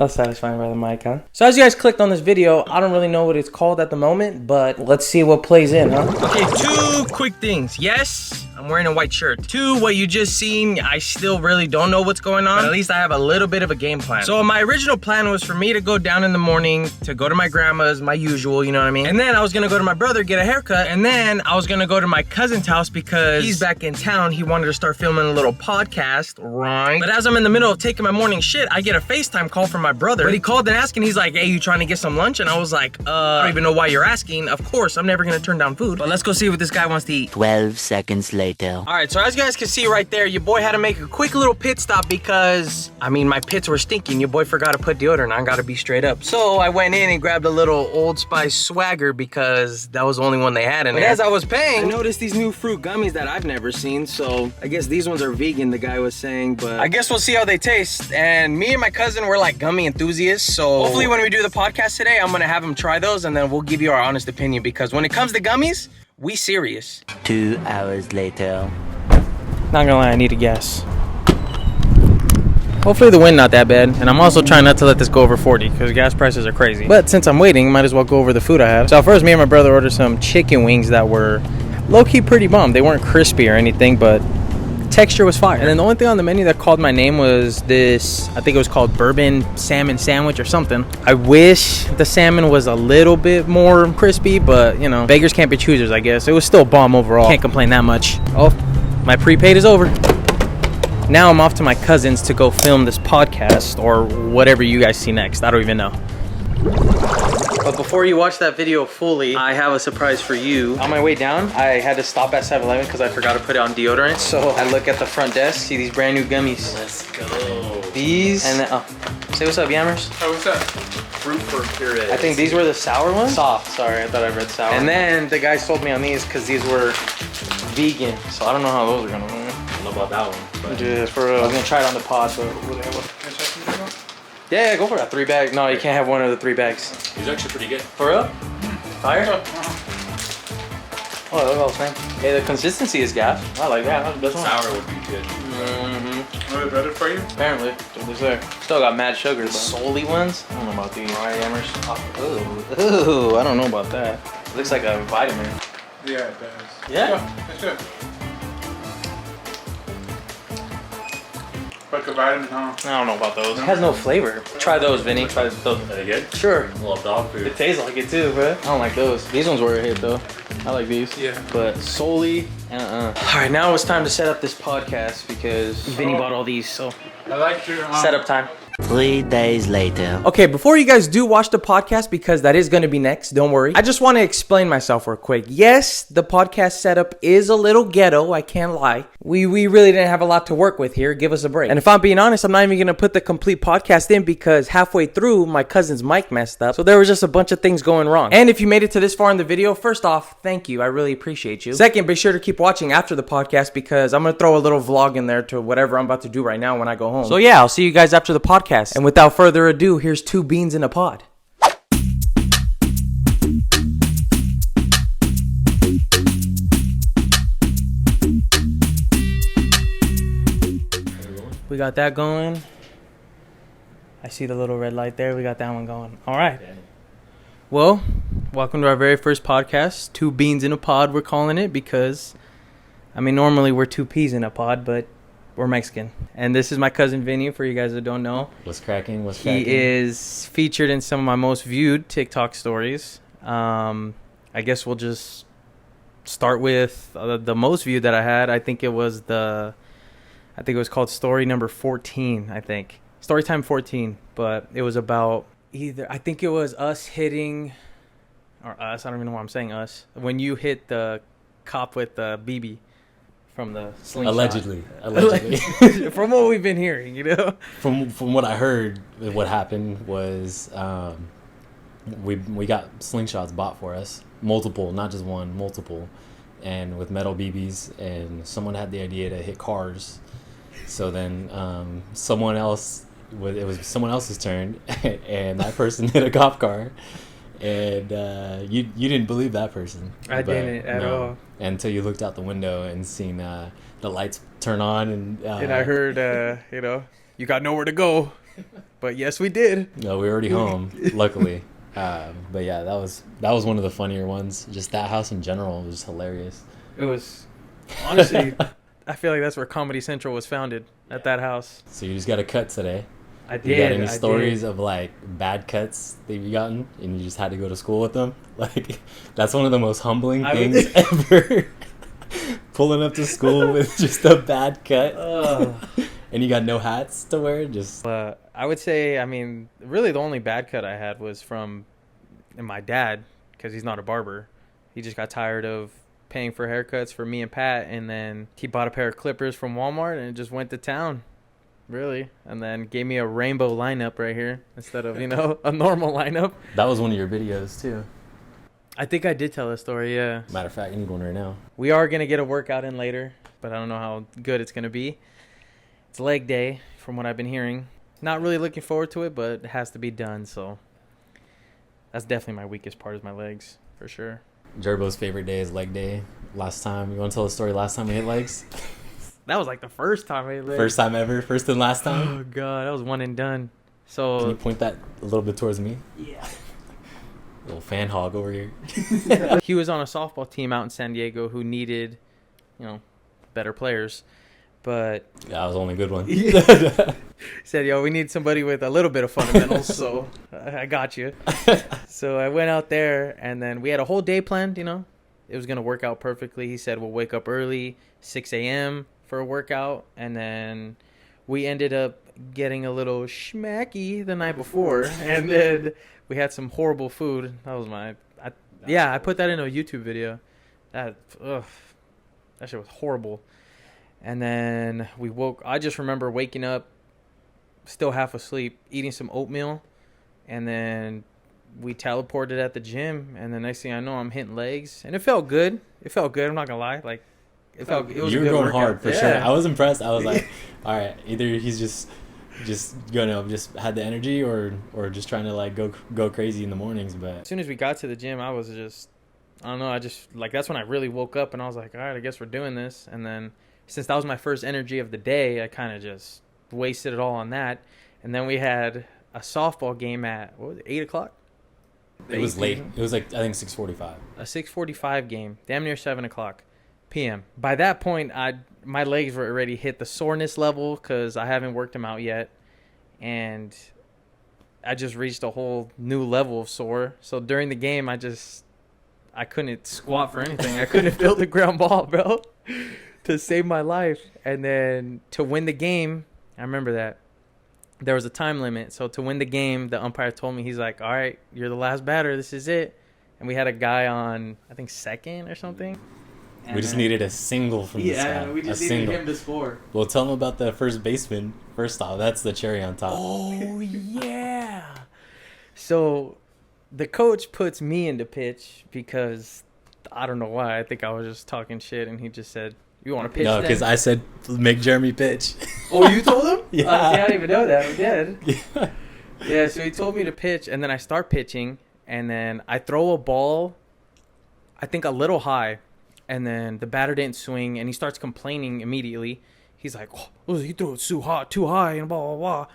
How satisfying by the mic, huh? So as you guys clicked on this video, I don't really know what it's called at the moment, but let's see what plays in, huh? Okay, 2 quick things. Yes, I'm wearing a white shirt. 2, what you just seen, I still really don't know what's going on, but at least I have a little bit of a game plan. So my original plan was for me to go down in the morning, to go to my grandma's, my usual, you know what I mean? And then I was gonna go to my brother, get a haircut, and then I was gonna go to my cousin's house because he's back in town. He wanted to start filming a little podcast, right? But as I'm in the middle of taking my morning shit, I get a FaceTime call from my brother. But he called and asked, and he's like, hey, you trying to get some lunch? And I was like, I don't even know why you're asking. Of course, I'm never gonna turn down food. But let's go see what this guy wants to eat. 12 seconds later. All right, so as you guys can see right there, your boy had to make a quick little pit stop because, I mean, my pits were stinking. Your boy forgot to put deodorant on, gotta be straight up. So I went in and grabbed a little Old Spice Swagger because that was the only one they had in there. But as I was paying, I noticed these new fruit gummies that I've never seen. So I guess these ones are vegan, the guy was saying, but I guess we'll see how they taste. And me and my cousin were like gummy enthusiasts. So hopefully when we do the podcast today, I'm gonna have him try those and then we'll give you our honest opinion because when it comes to gummies, we serious. 2 hours later. Not gonna lie, I need a guess. Hopefully the wind not that bad. And I'm also trying not to let this go over 40 because gas prices are crazy. But since I'm waiting, might as well go over the food I have. So first, me and my brother ordered some chicken wings that were low-key pretty bomb. They weren't crispy or anything, but texture was fire. And then the only thing on the menu that called my name was this, I think it was called bourbon salmon sandwich or something. I wish the salmon was a little bit more crispy, but you know, beggars can't be choosers, I guess. It was still bomb overall. Can't complain that much. Oh, my prepaid is over. Now I'm off to my cousin's to go film this podcast or whatever you guys see next. I don't even know. But before you watch that video fully, I have a surprise for you. On my way down, I had to stop at 7-Eleven because I forgot to put it on deodorant. So I look at the front desk, see these brand new gummies. Let's go. These, and then, say what's up, Yammers. Oh, what's that? Fruit for puree. I think these were the sour ones? Soft, sorry, I thought I read sour. And then the guy sold me on these because these were vegan. So I don't know how those are gonna run. I don't know about that one. But Yeah, for real. I was gonna try it on the pod, but yeah, go for it. 3 bags. No, you can't have one of the 3 bags. He's actually pretty good. For real? Fire? Oh, look what I was saying. Hey, the consistency is gas. I like that. That's one. Sour would be good. Mm-hmm. Are they better for you? Apparently. That's what they say. Still got mad sugar, though. Solely ones? I don't know about these. Alright, Yammers. Ooh, I don't know about that. It looks like a vitamin. Yeah, it does. Yeah? It's good. Like a vitamin, huh? I don't know about those. It has no flavor. Try those, Vinny. Try those. Are they good? Sure. I love dog food. It tastes like it too, bro. I don't like those. These ones were a hit though. I like these. Yeah. But solely, Alright, now it's time to set up this podcast because Vinny bought all these, so I like your setup time. 3 days later. Okay, before you guys do watch the podcast, because that is going to be next, don't worry. I just want to explain myself real quick. Yes, the podcast setup is a little ghetto, I can't lie. We really didn't have a lot to work with here. Give us a break. And if I'm being honest, I'm not even going to put the complete podcast in because halfway through, my cousin's mic messed up. So there was just a bunch of things going wrong. And if you made it to this far in the video, first off, thank you. I really appreciate you. Second, be sure to keep watching after the podcast because I'm going to throw a little vlog in there to whatever I'm about to do right now when I go home. So yeah, I'll see you guys after the podcast. And without further ado, here's 2 beans in a pod. We got that going. I see the little red light there. We got that one going. All right. Well, welcome to our very first podcast. 2 beans in a pod, we're calling it because, I mean, normally we're 2 peas in a pod, but we're Mexican. And this is my cousin Vinny, for you guys that don't know. What's cracking? What's cracking? He is featured in some of my most viewed TikTok stories. I guess we'll just start with the most viewed that I had. I think it was called story number 14, I think. Story time 14. But it was about I think it was us hitting, or us, I don't even know why I'm saying us. When you hit the cop with the BB. From the slingshot. Allegedly. From what we've been hearing, you know. From what I heard, what happened was we got slingshots bought for us, multiple, not just one, multiple, and with metal BBs. And someone had the idea to hit cars. So then someone else's turn, and that person hit a cop car. And you didn't believe that person. I didn't at all. Until you looked out the window and seen the lights turn on. And I heard, you got nowhere to go. But yes, we did. No, we were already home, luckily. But yeah, that was one of the funnier ones. Just that house in general was hilarious. It was honestly. I feel like that's where Comedy Central was founded, at that house. So you just got a cut today. I You did. got any I stories did. of like bad cuts that you've gotten and you just had to go to school with them? Like that's one of the most humbling I things would- ever. Pulling up to school with just a bad cut. And you got no hats to wear, just I would say, I mean, really the only bad cut I had was from my dad, because he's not a barber. He just got tired of paying for haircuts for me and Pat, and then he bought a pair of clippers from Walmart and just went to town, really, and then gave me a rainbow lineup right here instead of, a normal lineup. that was one of your videos too. I think I did tell a story, yeah. Matter of fact, I need one right now. We are going to get a workout in later, but I don't know how good it's going to be. It's leg day, from what I've been hearing. Not really looking forward to it, but it has to be done, so that's definitely my weakest part is my legs, for sure. Gerbo's favorite day is leg day. Last time, you want to tell the story last time we hit legs? That was like the first time I legs. First time ever? First and last time? Oh, God, that was one and done. Can you So, point that a little bit towards me? yeah. Little fan hog over here. He was on a softball team out in San Diego who needed, better players. But That was the only good one. he said, yo, we need somebody with a little bit of fundamentals, so I got you. So I went out there, and then we had a whole day planned, It was going to work out perfectly. He said, we'll wake up early, 6 a.m. for a workout, and then we ended up getting a little schmacky the night before, and then we had some horrible food. That was I put that in a YouTube video. That shit was horrible. And then I just remember waking up, still half asleep, eating some oatmeal, and then we teleported at the gym, and the next thing I know, I'm hitting legs, and it felt good. I'm not gonna lie, like it was. You a were good going workout. hard for Yeah. sure. I was impressed. I was like, all right, either he's just just had the energy, or just trying to like go crazy in the mornings. But As soon as we got to the gym, I was just, I don't know, I just like that's when I really woke up, and I was like, all right, I guess we're doing this. And then since that was my first energy of the day, I kind of just wasted it all on that. And then we had a softball game at 8 o'clock. it was late. It was like I think 6:45. A 6:45 game, damn near 7 o'clock p.m. By that point, my legs were already hit the soreness level because I haven't worked them out yet, and I just reached a whole new level of sore. So during the game, I couldn't squat for anything. I couldn't field the ground ball, bro, to save my life. And then to win the game, I remember that there was a time limit. So to win the game, the umpire told me, he's like, all right, you're the last batter. This is it. And we had a guy on, I think, second or something. We just needed a single from this guy. Yeah, we just a needed single. him to score. Well, tell him about the first baseman. First off, that's the cherry on top. Oh, yeah. So the coach puts me into pitch because I don't know why. I think I was just talking shit, and he just said, you want to pitch? No, because I said make Jeremy pitch. Oh, you told him? Yeah. See, I didn't even know that. We did. Yeah. Yeah, so he told me to pitch, and then I start pitching, and then I throw a ball, I think a little high, and then the batter didn't swing, and he starts complaining immediately. He's like, oh, he threw it too high, and blah, blah, blah.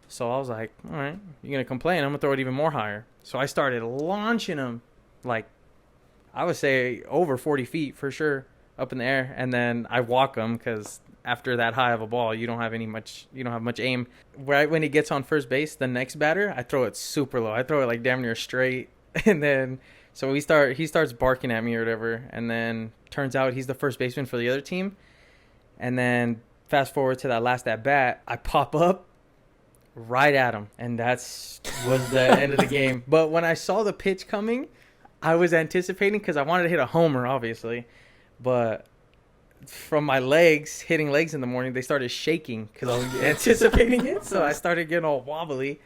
So I was like, all right, you're going to complain. I'm going to throw it even more higher. So I started launching him, like, I would say over 40 feet for sure, up in the air, and then I walk him because after that high of a ball, you don't have much aim. Right when he gets on first base, the next batter, I throw it super low. I throw it like damn near straight, and then so he starts barking at me or whatever, and then turns out he's the first baseman for the other team. And then fast forward to that last at bat, I pop up right at him, and was the end of the game. But when I saw the pitch coming, I was anticipating because I wanted to hit a homer, obviously, but from my legs, hitting legs in the morning, they started shaking because I was anticipating it. So I started getting all wobbly.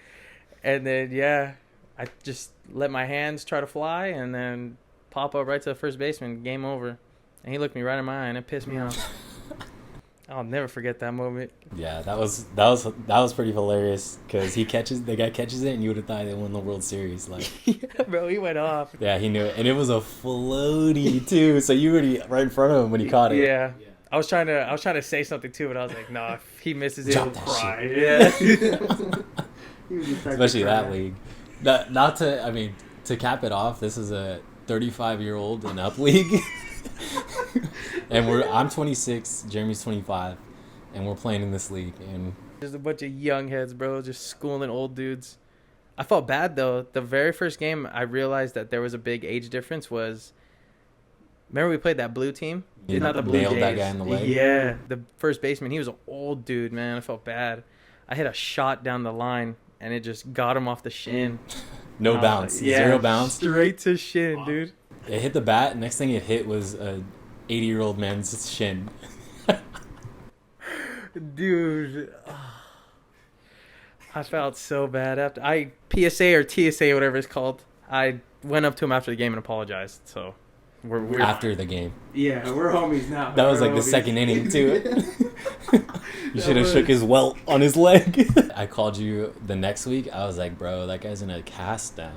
And then, yeah, I just let my hands try to fly and then pop up right to the first baseman. Game over. And he looked me right in my eye, and it pissed me off. I'll never forget that moment. Yeah, that was pretty hilarious because the guy catches it, and you would have thought they won the World Series. Like, Yeah, bro, he went off. yeah, he knew it, and it was a floaty too. So you were right in front of him when he caught it. Yeah. I was trying to say something too, but I was like, no, if he misses it, Drop he'll that cry. shit. Yeah. Especially that league. Not to, I mean, to cap it off, this is a 35-year-old and up league. And I'm 26, Jeremy's 25, and we're playing in this league. And There's a bunch of young heads, bro, just schooling old dudes. I felt bad, though. The very first game, I realized that there was a big age difference was... Remember we played that blue team? you Not the Blue nailed that Jays. guy in the leg. Yeah. The first baseman, he was an old dude, man. I felt bad. I hit a shot down the line, and it just got him off the shin. No bounce. Zero bounce. Straight to shin, dude. It hit the bat. Next thing it hit was a 80-year-old man's shin. Dude. I felt so bad after PSA or TSA, whatever it's called. I went up to him after the game and apologized. So we're After the game. Yeah, we're homies now. That was We're like the homies. second inning too. You should have shook his welt on his leg. I called you the next week. I was like, bro, that guy's in a cast now.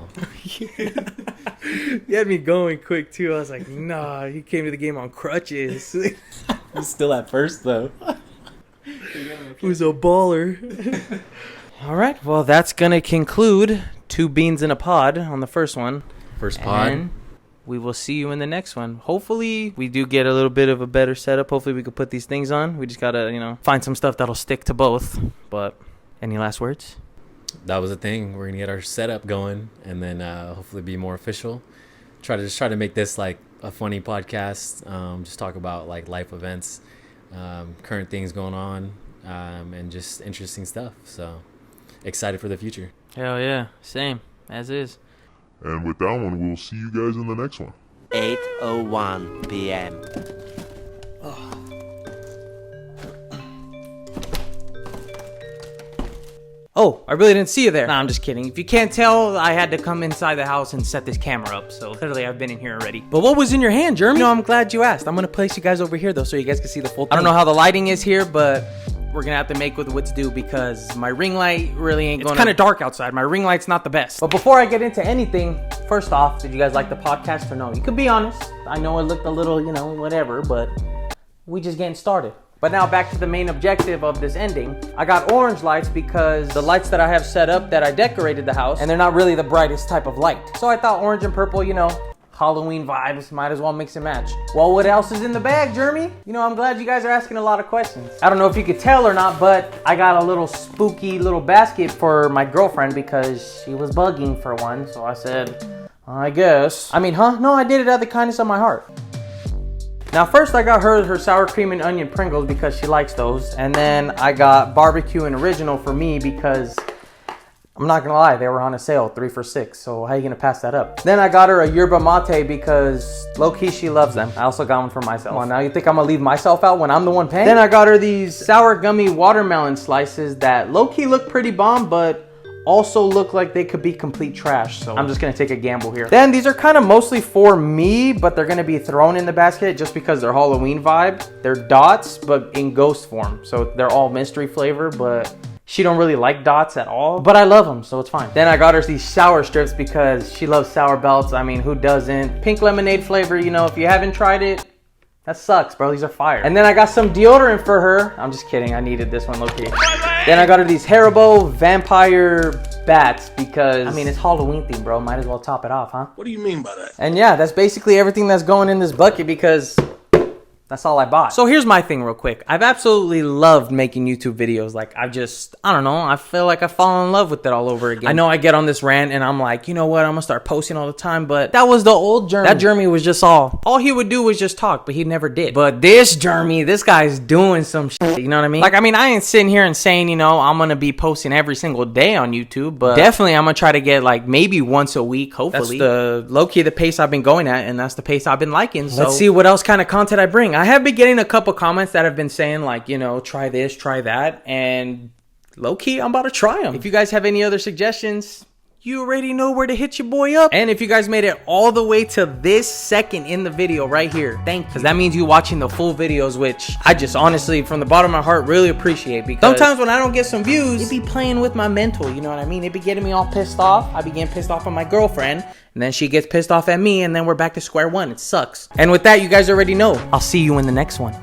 You had me going quick too. I was like, nah, he came to the game on crutches. He's still at first though. Who's a baller. All right, well, that's going to conclude Two Beans in a Pod on the first one. First pod. And we will see you in the next one. Hopefully, we do get a little bit of a better setup. Hopefully, we can put these things on. We just got to, find some stuff that'll stick to both. But any last words? That was the thing. We're gonna get our setup going, and then hopefully be more official. Try to make this like a funny podcast. Just talk about like life events, current things going on, and just interesting stuff. So excited for the future. Hell yeah, same as is. And with that one, we'll see you guys in the next one. 8:01 p.m. Oh, I really didn't see you there. Nah, I'm just kidding. If you can't tell, I had to come inside the house and set this camera up, so clearly I've been in here already. But what was in your hand, Jeremy? No, I'm glad you asked. I'm gonna place you guys over here, though, so you guys can see the full thing. I don't know how the lighting is here, but we're gonna have to make with what's due because my ring light really ain't gonna... It's kind of dark outside. My ring light's not the best. But before I get into anything, first off, did you guys like the podcast or no? You could be honest. I know it looked a little, whatever, but we just getting started. But now back to the main objective of this ending. I got orange lights because the lights that I have set up that I decorated the house, and they're not really the brightest type of light. So I thought orange and purple, Halloween vibes, might as well mix and match. Well, what else is in the bag, Jeremy? I'm glad you guys are asking a lot of questions. I don't know if you could tell or not, but I got a little spooky little basket for my girlfriend because she was bugging for one. So I said, I guess. No, I did it out of the kindness of my heart. Now, first I got her sour cream and onion Pringles because she likes those. And then I got barbecue and original for me because, I'm not gonna lie, they were on a sale, 3 for $6. So how you gonna pass that up? Then I got her a yerba mate because low-key she loves them. I also got one for myself. Well, now you think I'm gonna leave myself out when I'm the one paying? Then I got her these sour gummy watermelon slices that low-key look pretty bomb, but also look like they could be complete trash. So I'm just gonna take a gamble here. Then these are kind of mostly for me, but they're gonna be thrown in the basket just because they're Halloween vibe. They're dots, but in ghost form. So they're all mystery flavor, but she don't really like dots at all, but I love them, so it's fine. Then I got her these sour strips because she loves sour belts. Who doesn't? Pink lemonade flavor, if you haven't tried it, that sucks, bro. These are fire. And then I got some deodorant for her. I'm just kidding. I needed this one low-key. Then I got her these Haribo vampire bats because, it's Halloween themed, bro. Might as well top it off, huh? What do you mean by that? And yeah, that's basically everything that's going in this bucket because that's all I bought. So here's my thing real quick. I've absolutely loved making YouTube videos. I don't know. I feel like I fall in love with it all over again. I know I get on this rant and I'm like, you know what? I'm gonna start posting all the time, but that was the old Jeremy. That Jeremy was just all he would do was just talk, but he never did. But this Jeremy, this guy's doing some shit, you know what I mean? I ain't sitting here and saying, I'm gonna be posting every single day on YouTube, but definitely I'm gonna try to get maybe once a week, hopefully. That's the low-key the pace I've been going at, and that's the pace I've been liking. So let's see what else kind of content I bring. I have been getting a couple comments that have been saying try this, try that, and low-key, I'm about to try them. If you guys have any other suggestions, you already know where to hit your boy up. And if you guys made it all the way to this second in the video right here, thank you. Because that means you watching the full videos, which I just honestly, from the bottom of my heart, really appreciate. Because sometimes when I don't get some views, it be playing with my mental, you know what I mean? It be getting me all pissed off. I be getting pissed off at my girlfriend, and then she gets pissed off at me, and then we're back to square one. It sucks. And with that, you guys already know. I'll see you in the next one.